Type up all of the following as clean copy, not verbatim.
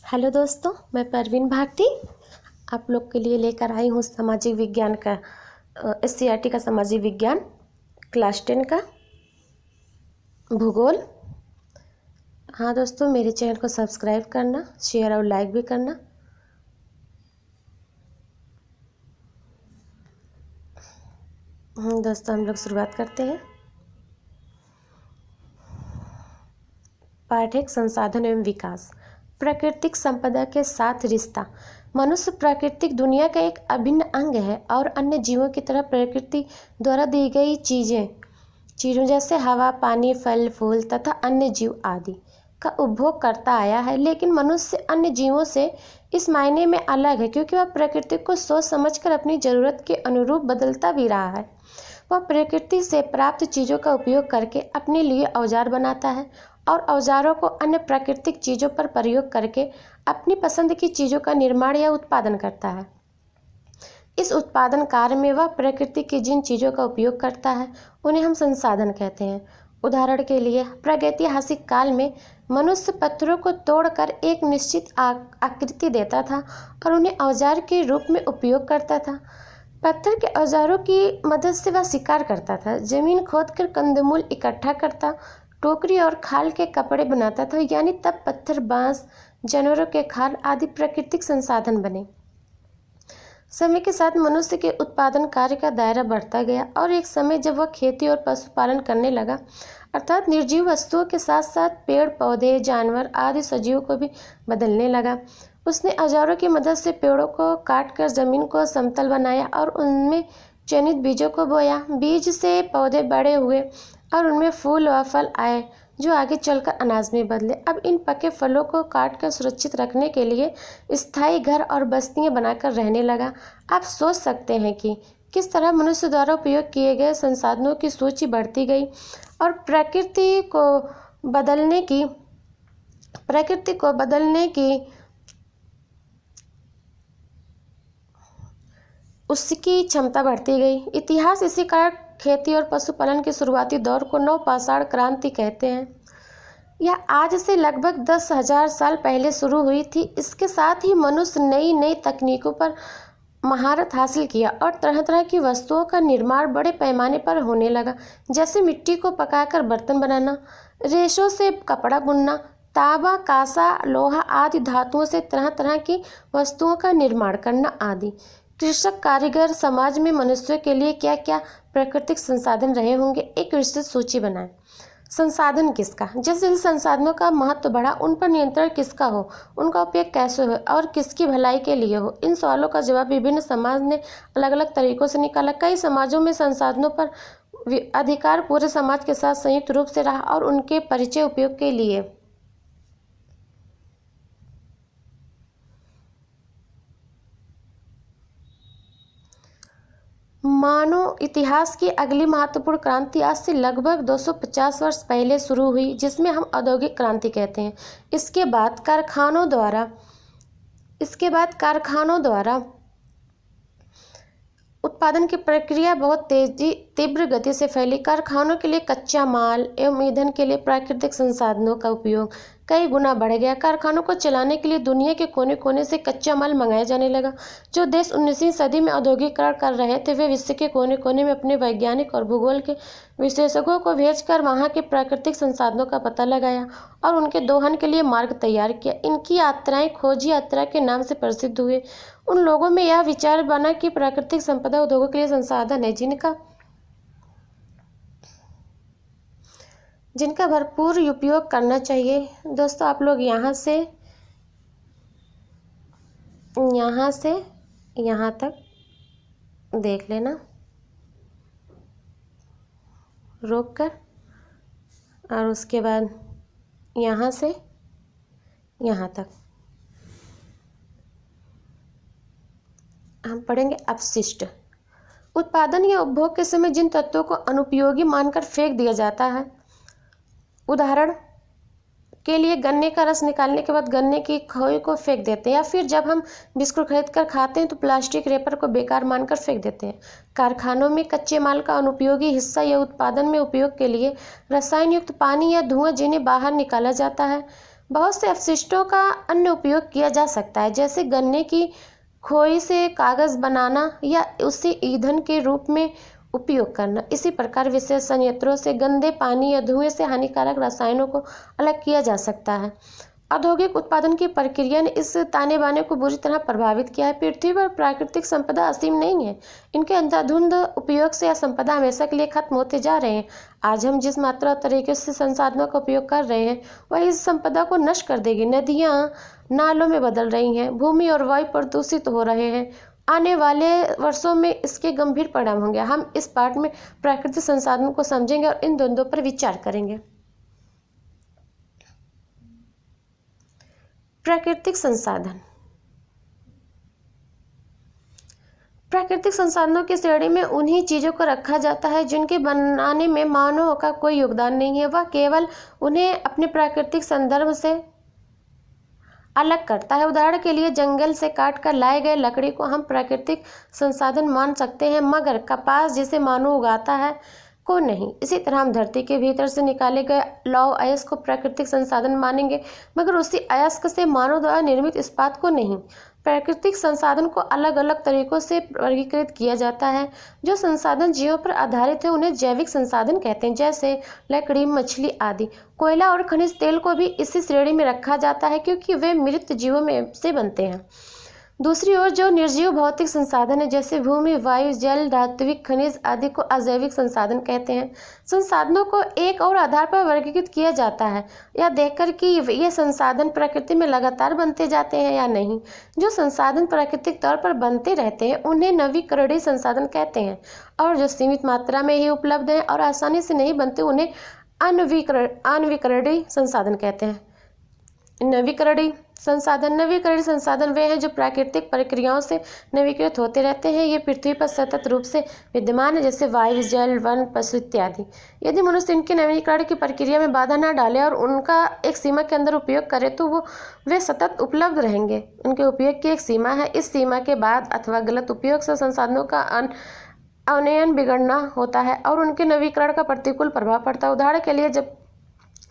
Hello दोस्तों, मैं परवीन भारती आप लोग के लिए लेकर आई हूँ सामाजिक विज्ञान का एससीईआरटी का सामाजिक विज्ञान क्लास 10 का भूगोल। हाँ दोस्तों, मेरे चैनल को सब्सक्राइब करना, शेयर और लाइक भी करना। दोस्तों, हम लोग शुरुआत करते हैं। पाठ 1, संसाधन एवं विकास। प्राकृतिक संपदा के साथ रिश्ता। मनुष्य प्राकृतिक दुनिया का एक अभिन्न अंग है और अन्य जीवों की तरह प्रकृति द्वारा दी गई चीज़ों जैसे हवा, पानी, फल, फूल तथा अन्य जीव आदि का उपभोग करता आया है। लेकिन मनुष्य अन्य जीवों से इस मायने में अलग है क्योंकि वह प्रकृति को सोच समझकर अपनी ज़रूरत के अनुरूप बदलता भी रहा है। वह प्रकृति से प्राप्त चीज़ों का उपयोग करके अपने लिए औजार बनाता है और औजारों को अन्य प्राकृतिक चीज़ों पर प्रयोग करके अपनी पसंद की चीज़ों का निर्माण या उत्पादन करता है। इस उत्पादन कार्य में वह प्रकृति की जिन चीज़ों का उपयोग करता है उन्हें हम संसाधन कहते हैं। उदाहरण के लिए, प्रागैतिहासिक काल में मनुष्य पत्थरों को तोड़कर एक निश्चित आकृति देता था और उन्हें औजार के रूप में उपयोग करता था। पत्थर के औजारों की मदद से वह शिकार करता था, जमीन खोदकर कंदमूल इकट्ठा करता, टोकरी और खाल के कपड़े बनाता था। यानी तब पत्थर, बांस, जानवरों के खाल आदि प्राकृतिक संसाधन बने। समय के साथ मनुष्य के उत्पादन कार्य का दायरा बढ़ता गया और एक समय जब वह खेती और पशुपालन करने लगा, अर्थात निर्जीव वस्तुओं के साथ साथ पेड़, पौधे, जानवर आदि सजीवों को भी बदलने लगा। उसने औजारों की मदद से पेड़ों को काटकर जमीन को समतल बनाया और उनमें चयनित बीजों को बोया। बीज से पौधे बड़े हुए और उनमें फूल व फल आए जो आगे चलकर अनाज में बदले। अब इन पके फलों को काटकर सुरक्षित रखने के लिए स्थायी घर और बस्तियां बनाकर रहने लगा। आप सोच सकते हैं कि किस तरह मनुष्य द्वारा उपयोग किए गए संसाधनों की सूची बढ़ती गई और प्रकृति को बदलने की उसकी क्षमता बढ़ती गई। इतिहास इसी कारण खेती और पशुपालन के शुरुआती दौर को नवपाषाण क्रांति कहते हैं। यह आज से लगभग 10,000 साल पहले शुरू हुई थी। इसके साथ ही मनुष्य नई नई तकनीकों पर महारत हासिल किया और तरह तरह की वस्तुओं का निर्माण बड़े पैमाने पर होने लगा, जैसे मिट्टी को पकाकर बर्तन बनाना, रेशों से कपड़ा बुनना, तांबा, कांसा, लोहा आदि धातुओं से तरह तरह की वस्तुओं का निर्माण करना आदि। कृषक कारीगर समाज में मनुष्यों के लिए क्या क्या प्राकृतिक संसाधन रहे होंगे, एक विस्तृत सूची बनाएं। संसाधन किसका? जैसे जैसे संसाधनों का महत्व बढ़ा, उन पर नियंत्रण किसका हो, उनका उपयोग कैसे हो और किसकी भलाई के लिए हो। इन सवालों का जवाब विभिन्न समाज ने अलग अलग तरीकों से निकाला। कई समाजों में संसाधनों पर अधिकार पूरे समाज के साथ संयुक्त रूप से रहा और उनके परिचय उपयोग के लिए मानव इतिहास की अगली महत्वपूर्ण क्रांति आज से लगभग 250 वर्ष पहले शुरू हुई, जिसमें हम औद्योगिक क्रांति कहते हैं। इसके बाद कारखानों द्वारा उत्पादन की प्रक्रिया बहुत तीव्र गति से फैली। कारखानों के लिए कच्चा माल एवं ईंधन के लिए प्राकृतिक संसाधनों का उपयोग कई गुना बढ़ गया। कारखानों को चलाने के लिए दुनिया के कोने कोने से कच्चा माल मंगाया जाने लगा। जो देश 19वीं सदी में औद्योगिकरण कर रहे थे, वे विश्व के कोने कोने में अपने वैज्ञानिक और भूगोल के विशेषज्ञों को भेजकर वहाँ के प्राकृतिक संसाधनों का पता लगाया और उनके दोहन के लिए मार्ग तैयार किया। इनकी यात्राएं खोजी यात्रा के नाम से प्रसिद्ध हुए। उन लोगों में यह विचार बना कि प्राकृतिक संपदा उद्योगों के लिए संसाधन है जिनका भरपूर उपयोग करना चाहिए। दोस्तों, आप लोग यहाँ से यहाँ तक देख लेना रोक कर, और उसके बाद यहाँ से यहाँ तक हम पढ़ेंगे अपशिष्ट। उत्पादन या उपभोग के समय जिन तत्वों को अनुपयोगी मानकर फेंक दिया जाता है, उदाहरण के लिए गन्ने का रस निकालने के बाद गन्ने की खोई को फेंक देते हैं, या फिर जब हम बिस्कुट खरीद कर खाते हैं तो प्लास्टिक रेपर को बेकार मानकर फेंक देते हैं। कारखानों में कच्चे माल का अनुपयोगी हिस्सा या उत्पादन में उपयोग के लिए रसायन युक्त पानी या धुआं जिन्हें बाहर निकाला जाता है, बहुत से अपशिष्टों का अन्य उपयोग किया जा सकता है, जैसे गन्ने की खोई से कागज़ बनाना या उसे ईंधन के रूप में उपयोग करना। इसी प्रकार विशेष संयंत्रों से गंदे पानी या धुएं से हानिकारक रसायनों को अलग किया जा सकता है। औद्योगिक उत्पादन की प्रक्रिया ने इस ताने बाने को बुरी तरह प्रभावित किया है। पृथ्वी पर प्राकृतिक संपदा असीम नहीं है। इनके अंधाधुंध उपयोग से यह संपदा हमेशा के लिए खत्म होते जा रहे हैं। आज हम जिस मात्रा और तरीके से संसाधनों का उपयोग कर रहे हैं वह इस संपदा को नष्ट कर देगी। नदियाँ नालों में बदल रही हैं, भूमि और वायु प्रदूषित हो रहे हैं। आने वाले वर्षों में इसके गंभीर परिणाम होंगे। हम इस पाठ में प्राकृतिक संसाधनों को समझेंगे और इन द्वंद्वों पर विचार करेंगे। प्राकृतिक संसाधन। प्राकृतिक संसाधनों की श्रेणी में उन्हीं चीज़ों को रखा जाता है जिनके बनाने में मानव का कोई योगदान नहीं है। वह केवल उन्हें अपने प्राकृतिक संदर्भ से अलग करता है। उदाहरण के लिए जंगल से काट कर लाए गए लकड़ी को हम प्राकृतिक संसाधन मान सकते हैं, मगर कपास जिसे मानव उगाता है को नहीं। इसी तरह हम धरती के भीतर से निकाले गए लौह अयस्क को प्राकृतिक संसाधन मानेंगे, मगर उसी अयस्क से मानव द्वारा निर्मित इस्पात को नहीं। प्राकृतिक संसाधन को अलग अलग तरीकों से वर्गीकृत किया जाता है। जो संसाधन जीवों पर आधारित है उन्हें जैविक संसाधन कहते हैं, जैसे लकड़ी, मछली आदि। कोयला और खनिज तेल को भी इसी श्रेणी में रखा जाता है क्योंकि वे मृत जीवों में से बनते हैं। दूसरी ओर जो निर्जीव भौतिक संसाधन है, जैसे भूमि, वायु, जल, धात्विक खनिज आदि को अजैविक संसाधन कहते हैं। संसाधनों को एक और आधार पर वर्गीकृत किया जाता है, यह देखकर कि ये संसाधन प्रकृति में लगातार बनते जाते हैं या नहीं। जो संसाधन प्राकृतिक तौर पर बनते रहते हैं उन्हें नवीकरणीय संसाधन कहते हैं, और जो सीमित मात्रा में ही उपलब्ध हैं और आसानी से नहीं बनते उन्हें अनवीकरणीय संसाधन कहते हैं। नवीकरणीय संसाधन वे हैं जो प्राकृतिक प्रक्रियाओं से नवीकृत होते रहते हैं। ये पृथ्वी पर सतत रूप से विद्यमान है, जैसे वायु, जल, वन, पशु इत्यादि। यदि मनुष्य इनके नवीनीकरण की प्रक्रिया में बाधा न डाले और उनका एक सीमा के अंदर उपयोग करे तो वे सतत उपलब्ध रहेंगे। उनके उपयोग की एक सीमा है। इस सीमा के बाद अथवा गलत उपयोग से संसाधनों का अवनयन बिगड़ना होता है और उनके नवीकरण का प्रतिकूल प्रभाव पड़ता है। उदाहरण के लिए, जब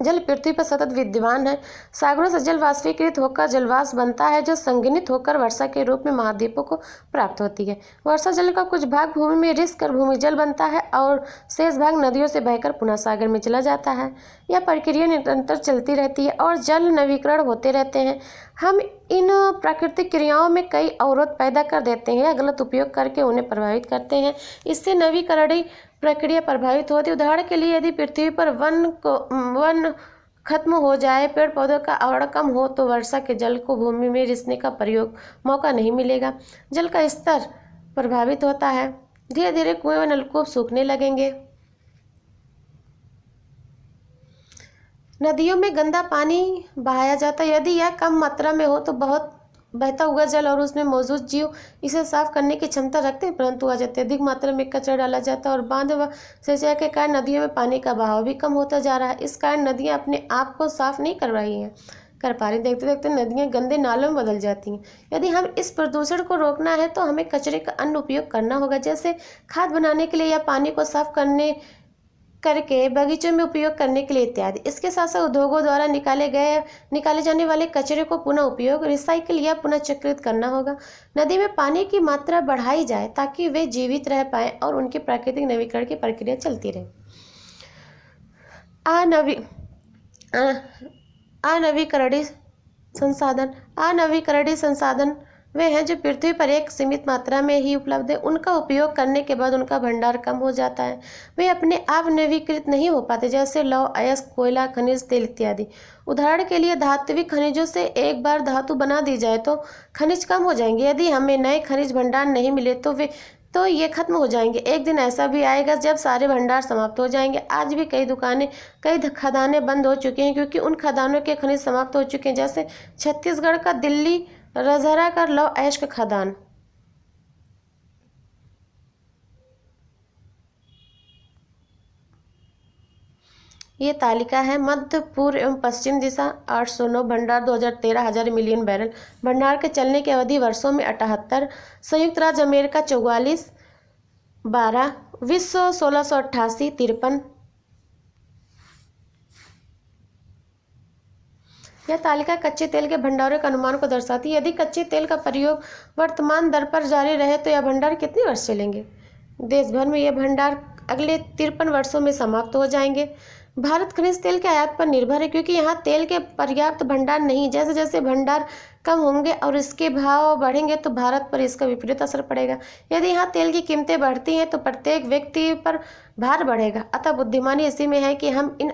जल पृथ्वी पर सतत विद्यमान है, सागरों से जल वाष्पीकृत होकर जलवाष्प बनता है, जो संघनित होकर वर्षा के रूप में महाद्वीपों को प्राप्त होती है। वर्षा जल का कुछ भाग भूमि में रिस कर भूमि जल बनता है और शेष भाग नदियों से बहकर पुनः सागर में चला जाता है। यह प्रक्रिया निरंतर चलती रहती है और जल नवीकरण होते रहते हैं। हम इन प्राकृतिक क्रियाओं में कई अवरोध पैदा कर देते हैं या गलत उपयोग करके उन्हें प्रभावित करते हैं। इससे नवीकरणीय प्रक्रिया प्रभावित होती है। उदाहरण के लिए, यदि पृथ्वी पर वन खत्म हो जाए, पेड़ पौधों का आवरण कम हो, तो वर्षा के जल को भूमि में रिसने का मौका नहीं मिलेगा। जल का स्तर प्रभावित होता है। धीरे धीरे कुएं व नलकूप सूखने लगेंगे। नदियों में गंदा पानी बहाया जाता है। यदि यह कम मात्रा में हो तो बहुत बहता हुआ जल और उसमें मौजूद जीव इसे साफ करने की क्षमता रखते हैं, परंतु आज अत्यधिक मात्रा में कचरा डाला जाता है और बांध व सिंचाई के कारण नदियों में पानी का बहाव भी कम होता जा रहा है। इस कारण नदियाँ अपने आप को साफ नहीं कर पा रही। देखते देखते नदियाँ गंदे नालों में बदल जाती हैं। यदि हम इस प्रदूषण को रोकना है तो हमें कचरे का अन्य उपयोग करना होगा, जैसे खाद बनाने के लिए या पानी को साफ करके बगीचों में उपयोग करने के लिए इत्यादि। इसके साथ साथ उद्योगों द्वारा निकाले जाने वाले कचरे को पुनः उपयोग, रिसाइकिल या पुनः चक्रित करना होगा। नदी में पानी की मात्रा बढ़ाई जाए ताकि वे जीवित रह पाएं और उनके प्राकृतिक नवीकरण की प्रक्रिया चलती रहे। अनवीकरणीय संसाधन वे हैं जो पृथ्वी पर एक सीमित मात्रा में ही उपलब्ध है। उनका उपयोग करने के बाद उनका भंडार कम हो जाता है। वे अपने आप नवीकृत नहीं हो पाते, जैसे लौह अयस्क, कोयला, खनिज तेल इत्यादि। उदाहरण के लिए, धात्विक खनिजों से एक बार धातु बना दी जाए तो खनिज कम हो जाएंगे। यदि हमें नए खनिज भंडार नहीं मिले तो ये खत्म हो जाएंगे। एक दिन ऐसा भी आएगा जब सारे भंडार समाप्त हो जाएंगे। आज भी कई खदानें बंद हो चुकी हैं क्योंकि उन खदानों के खनिज समाप्त हो चुके हैं, जैसे छत्तीसगढ़ का दिल्ली रजहरा का लौह अयस्क खदान। ये तालिका है। मध्य, पूर्व एवं पश्चिम दिशा 809 भंडार 2013 1000 मिलियन बैरल। भंडार के चलने की अवधि वर्षों में 78। संयुक्त राज्य अमेरिका 44, 12, विश्व 1688, 53। यह तालिका कच्चे तेल के भंडारों के अनुमान को दर्शाती है। यदि कच्चे तेल का प्रयोग वर्तमान दर पर जारी रहे तो यह भंडार कितने वर्ष चलेंगे? देश भर में यह भंडार अगले 53 वर्षों में समाप्त हो जाएंगे। भारत खनिज तेल के आयात पर निर्भर है क्योंकि यहाँ तेल के पर्याप्त भंडार नहीं। जैसे जैसे भंडार कम होंगे और इसके भाव बढ़ेंगे तो भारत पर इसका विपरीत असर पड़ेगा। यदि यहाँ तेल की कीमतें बढ़ती हैं तो प्रत्येक व्यक्ति पर भार बढ़ेगा। अतः बुद्धिमानी इसी में है कि हम इन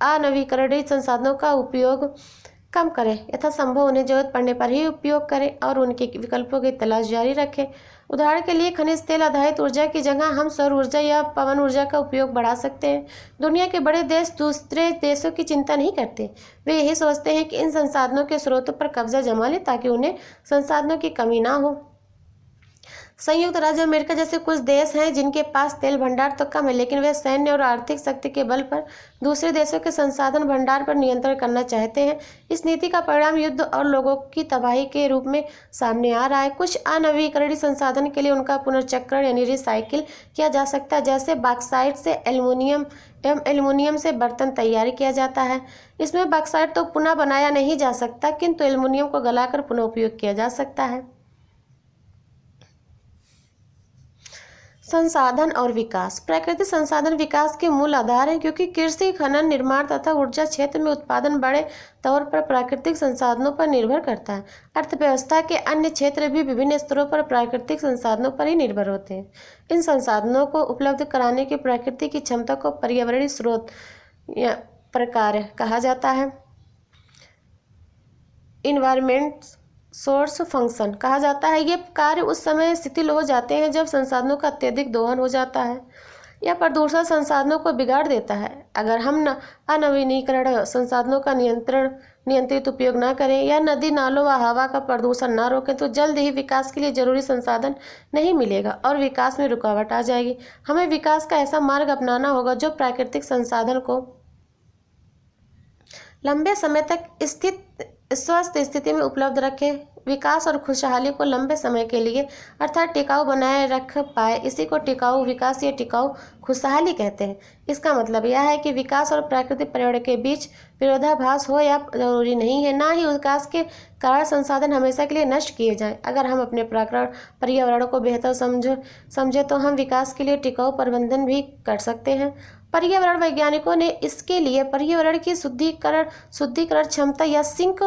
अनवीकरणीय संसाधनों का उपयोग कम करें, यथासंभव उन्हें जरूरत पड़ने पर ही उपयोग करें और उनके विकल्पों की तलाश जारी रखें। उदाहरण के लिए खनिज तेल आधारित ऊर्जा की जगह हम सौर ऊर्जा या पवन ऊर्जा का उपयोग बढ़ा सकते हैं। दुनिया के बड़े देश दूसरे देशों की चिंता नहीं करते। वे यही सोचते हैं कि इन संसाधनों के स्रोतों पर कब्जा जमा लें ताकि उन्हें संसाधनों की कमी ना हो। संयुक्त राज्य अमेरिका जैसे कुछ देश हैं जिनके पास तेल भंडार तो कम है, लेकिन वे सैन्य और आर्थिक शक्ति के बल पर दूसरे देशों के संसाधन भंडार पर नियंत्रण करना चाहते हैं। इस नीति का परिणाम युद्ध और लोगों की तबाही के रूप में सामने आ रहा है। कुछ अनवीकरणीय संसाधन के लिए उनका पुनर्चक्रण यानी रिसाइकिल किया जा सकता है। जैसे बॉक्साइट से एल्युमिनियम से बर्तन तैयार किया जाता है। इसमें बॉक्साइट तो पुनः बनाया नहीं जा सकता, किंतु एल्युमिनियम को गलाकर पुनः उपयोग किया जा सकता है। संसाधन और विकास। प्राकृतिक संसाधन विकास के मूल आधार हैं क्योंकि कृषि, खनन, निर्माण तथा ऊर्जा क्षेत्र में उत्पादन बड़े तौर पर प्राकृतिक संसाधनों पर निर्भर करता है। अर्थव्यवस्था के अन्य क्षेत्र भी विभिन्न स्तरों पर प्राकृतिक संसाधनों पर ही निर्भर होते हैं। इन संसाधनों को उपलब्ध कराने की प्रकृति की क्षमता को पर्यावरणीय स्रोत या प्रकार कहा जाता है। इन्वायरमेंट सोर्स फंक्शन कहा जाता है। ये कार्य उस समय शिथिल हो जाते हैं जब संसाधनों का अत्यधिक दोहन हो जाता है या प्रदूषण संसाधनों को बिगाड़ देता है। अगर हम अनवीनीकरण संसाधनों का नियंत्रित उपयोग न करें या नदी नालों व हवा का प्रदूषण न रोकें तो जल्द ही विकास के लिए जरूरी संसाधन नहीं मिलेगा और विकास में रुकावट आ जाएगी। हमें विकास का ऐसा मार्ग अपनाना होगा जो प्राकृतिक संसाधन को लंबे समय तक स्वस्थ स्थिति में उपलब्ध रखे, विकास और खुशहाली को लंबे समय के लिए अर्थात टिकाऊ बनाए रख पाए। इसी को टिकाऊ विकास या टिकाऊ खुशहाली कहते हैं। इसका मतलब यह है कि विकास और प्राकृतिक पर्यावरण के बीच विरोधाभास हो या जरूरी नहीं है। ना ही विकास के कारण संसाधन हमेशा के लिए नष्ट किए जाएं। अगर हम अपने पर्यावरण को बेहतर समझे तो हम विकास के लिए टिकाऊ प्रबंधन भी कर सकते हैं। पर्यावरण वैज्ञानिकों ने इसके लिए पर्यावरण की शुद्धिकरण क्षमता या सिंक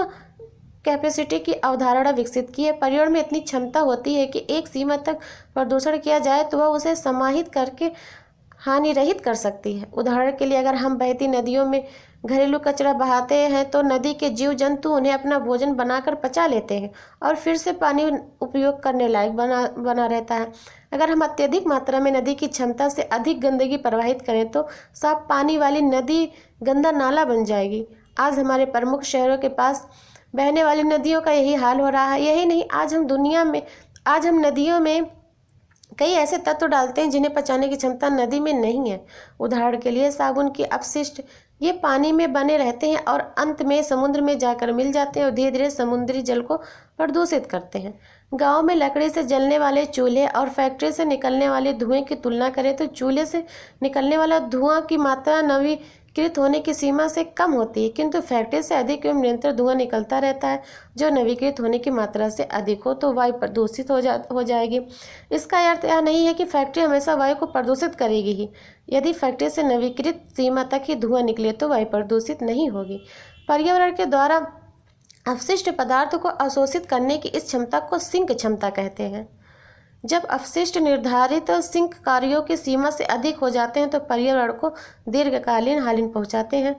कैपेसिटी की अवधारणा विकसित की है। पर्यावरण में इतनी क्षमता होती है कि एक सीमा तक प्रदूषण किया जाए तो वह उसे समाहित करके हानि रहित कर सकती है। उदाहरण के लिए अगर हम बहती नदियों में घरेलू कचरा बहाते हैं तो नदी के जीव जंतु उन्हें अपना भोजन बनाकर पचा लेते हैं और फिर से पानी उपयोग करने लायक बना रहता है। अगर हम अत्यधिक मात्रा में नदी की क्षमता से अधिक गंदगी प्रवाहित करें तो साफ पानी वाली नदी गंदा नाला बन जाएगी। आज हमारे प्रमुख शहरों के पास बहने वाली नदियों का यही हाल हो रहा है। यही नहीं, आज हम नदियों में कई ऐसे तत्व डालते हैं जिन्हें पचाने की क्षमता नदी में नहीं है। उदाहरण के लिए साबुन के अपशिष्ट, ये पानी में बने रहते हैं और अंत में समुद्र में जाकर मिल जाते हैं और धीरे धीरे समुद्री जल को प्रदूषित करते हैं। गांव में लकड़ी से जलने वाले चूल्हे और फैक्ट्री से निकलने वाले धुएं की तुलना करें तो चूल्हे से निकलने वाला धुआं की मात्रा नवीकृत होने की सीमा से कम होती है, किंतु फैक्ट्री से अधिक एवं निरंतर धुआं निकलता रहता है जो नवीकृत होने की मात्रा से अधिक हो तो वायु प्रदूषित हो जाएगी। इसका अर्थ यह नहीं है कि फैक्ट्री हमेशा वायु को प्रदूषित करेगी ही। यदि फैक्ट्री से नवीकृत सीमा तक ही धुआं निकले तो वायु प्रदूषित नहीं होगी। पर्यावरण के द्वारा अपशिष्ट पदार्थ को अवशोषित करने की इस क्षमता को सिंक क्षमता कहते हैं। जब अपशिष्ट निर्धारित सिंक कार्यों की सीमा से अधिक हो जाते हैं तो पर्यावरण को दीर्घकालीन हानि पहुंचाते हैं।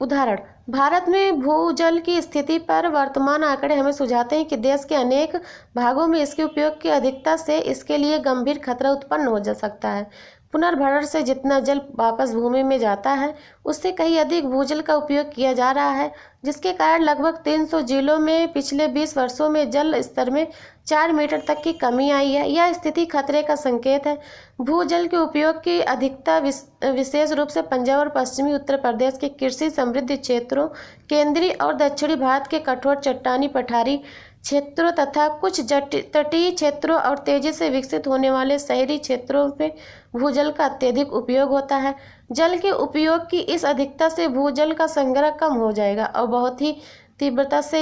उदाहरण, भारत में भूजल की स्थिति पर वर्तमान आंकड़े हमें सुझाते हैं कि देश के अनेक भागों में इसके उपयोग की अधिकता से इसके लिए गंभीर खतरा उत्पन्न हो जा सकता है। पुनर्भरण से जितना जल वापस भूमि में जाता है उससे कहीं अधिक भूजल का उपयोग किया जा रहा है, जिसके कारण लगभग 300 जिलों में पिछले 20 वर्षों में जल स्तर में 4 मीटर तक की कमी आई है। यह स्थिति खतरे का संकेत है। भूजल के उपयोग की अधिकता विशेष रूप से पंजाब और पश्चिमी उत्तर प्रदेश के कृषि समृद्ध क्षेत्रों, केंद्रीय और दक्षिणी भारत के कठोर चट्टानी पठारी क्षेत्रों तथा कुछ तटीय क्षेत्रों और तेजी से विकसित होने वाले शहरी क्षेत्रों में भूजल का अत्यधिक उपयोग होता है। जल के उपयोग की इस अधिकता से भूजल का संग्रह कम हो जाएगा और बहुत ही तीव्रता से